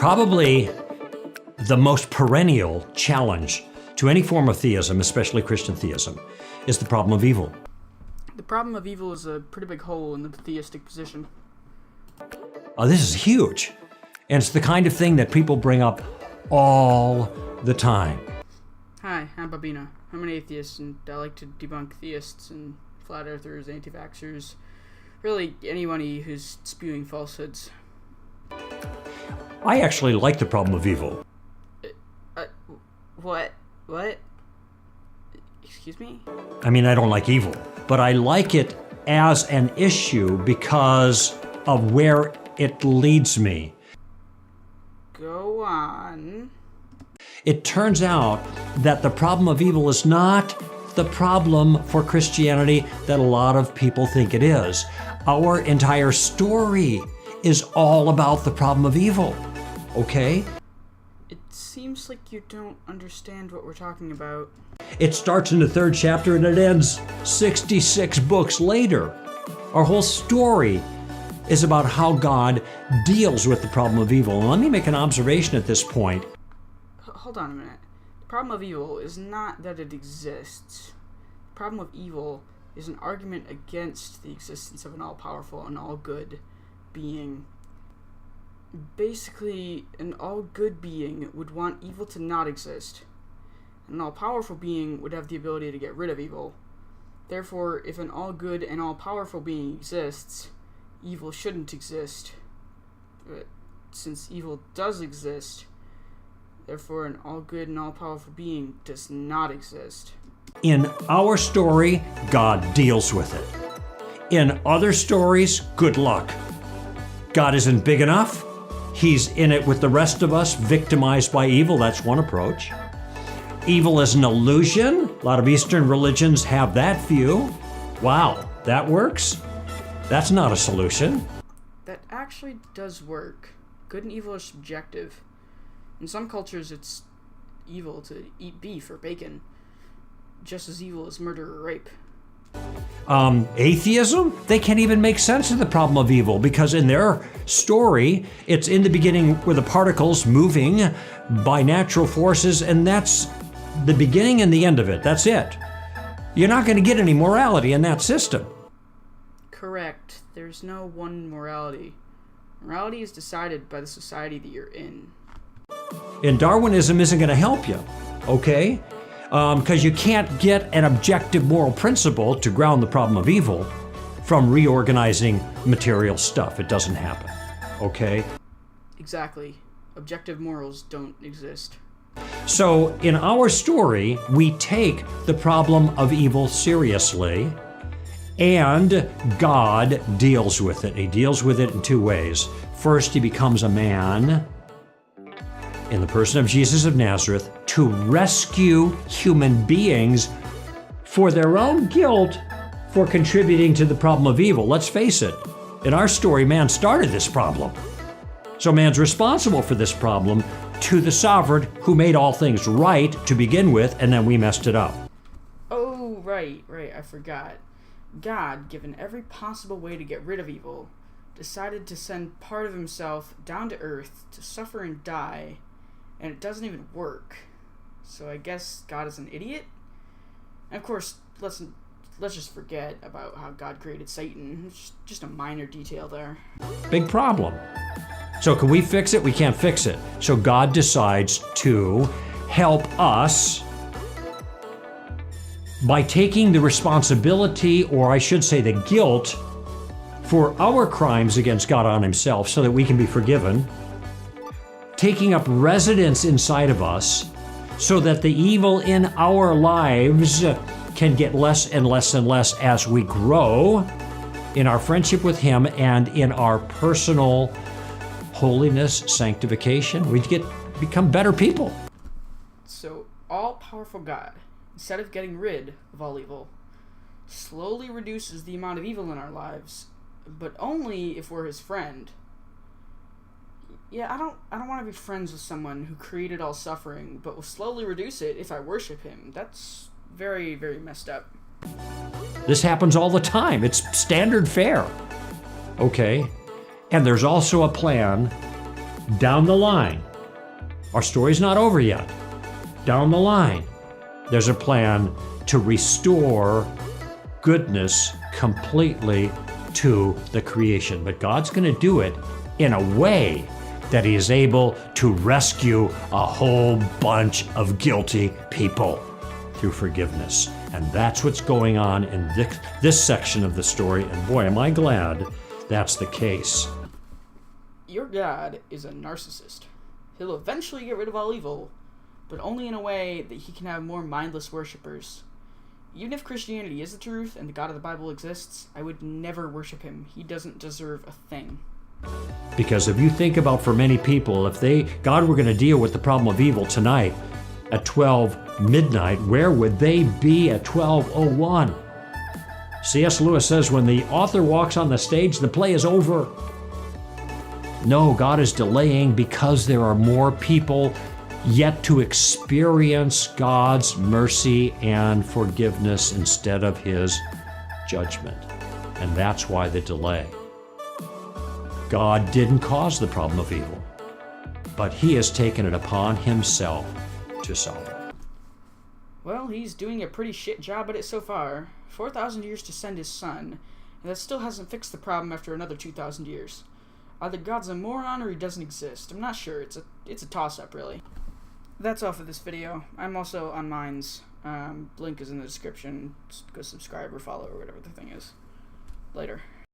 Probably the most perennial challenge to any form of theism, especially Christian theism, is the problem of evil. The problem of evil is a pretty big hole in the theistic position. This is huge, and it's the kind of thing that people bring up all the time. Hi, I'm Babina. I'm an atheist, and I like to debunk theists and flat earthers, anti-vaxxers, really anyone who's spewing falsehoods. I actually like the problem of evil. What? What? Excuse me? I mean, I don't like evil, but I like it as an issue because of where it leads me. Go on. It turns out that the problem of evil is not the problem for Christianity that a lot of people think it is. Our entire story is all about the problem of evil, okay? It seems like you don't understand what we're talking about. It starts in the 3rd chapter and it ends 66 books later. Our whole story is about how God deals with the problem of evil. And let me make an observation at this point. Hold on a minute. The problem of evil is not that it exists. The problem of evil is an argument against the existence of an all-powerful and all-good being. Basically, an all-good being would want evil to not exist. An all-powerful being would have the ability to get rid of evil. Therefore, if an all-good and all-powerful being exists, evil shouldn't exist. But since evil does exist, therefore an all-good and all-powerful being does not exist. In our story, God deals with it. In other stories, good luck. God isn't big enough. He's in it with the rest of us, victimized by evil. That's one approach. Evil is an illusion. A lot of Eastern religions have that view. Wow, that works? That's not a solution. That actually does work. Good and evil are subjective. In some cultures, it's evil to eat beef or bacon, just as evil as murder or rape. Atheism? They can't even make sense of the problem of evil because in their story, it's in the beginning were the particles moving by natural forces, and that's the beginning and the end of it. That's it. You're not going to get any morality in that system. Correct. There's no one morality. Morality is decided by the society that you're in. And Darwinism isn't going to help you, okay? Because you can't get an objective moral principle to ground the problem of evil from reorganizing material stuff. It doesn't happen, okay? Exactly. Objective morals don't exist. So in our story, we take the problem of evil seriously, and God deals with it. He deals with it in 2 ways. First, he becomes a man in the person of Jesus of Nazareth to rescue human beings for their own guilt for contributing to the problem of evil. Let's face it, in our story, man started this problem. So man's responsible for this problem to the sovereign who made all things right to begin with, and then we messed it up. Oh, right, I forgot. God, given every possible way to get rid of evil, decided to send part of himself down to earth to suffer and die, and it doesn't even work. So I guess God is an idiot? And of course, let's just forget about how God created Satan. It's just a minor detail there. Big problem. So can we fix it? We can't fix it. So God decides to help us by taking the responsibility, or I should say the guilt, for our crimes against God on himself so that we can be forgiven, taking up residence inside of us so that the evil in our lives can get less and less and less as we grow in our friendship with him and in our personal holiness, sanctification. We become better people. So, all-powerful God, instead of getting rid of all evil, slowly reduces the amount of evil in our lives, but only if we're his friend. Yeah, I don't want to be friends with someone who created all suffering, but will slowly reduce it if I worship him. That's very, very messed up. This happens all the time. It's standard fare. Okay. And there's also a plan down the line, our story's not over yet. Down the line, there's a plan to restore goodness completely to the creation. But God's going to do it in a way that He is able to rescue a whole bunch of guilty people through forgiveness. And that's what's going on in this section of the story. And boy, am I glad that's the case. Your God is a narcissist. He'll eventually get rid of all evil, but only in a way that He can have more mindless worshippers. Even if Christianity is the truth and the God of the Bible exists, I would never worship Him. He doesn't deserve a thing. Because if you think about, for many people, if God were going to deal with the problem of evil tonight at 12 midnight, where would they be at 12:01? C.S. Lewis says when the author walks on the stage, the play is over. No, God is delaying because there are more people yet to experience God's mercy and forgiveness instead of His judgment. And that's why the delay. God didn't cause the problem of evil, but He has taken it upon Himself to solve it. Well, He's doing a pretty shit job at it so far. 4,000 years to send His Son, and that still hasn't fixed the problem after another 2,000 years. Either God's a moron or He doesn't exist. I'm not sure. It's a toss-up, really. That's all for this video. I'm also on Minds. Link is in the description. Just go subscribe or follow or whatever the thing is. Later.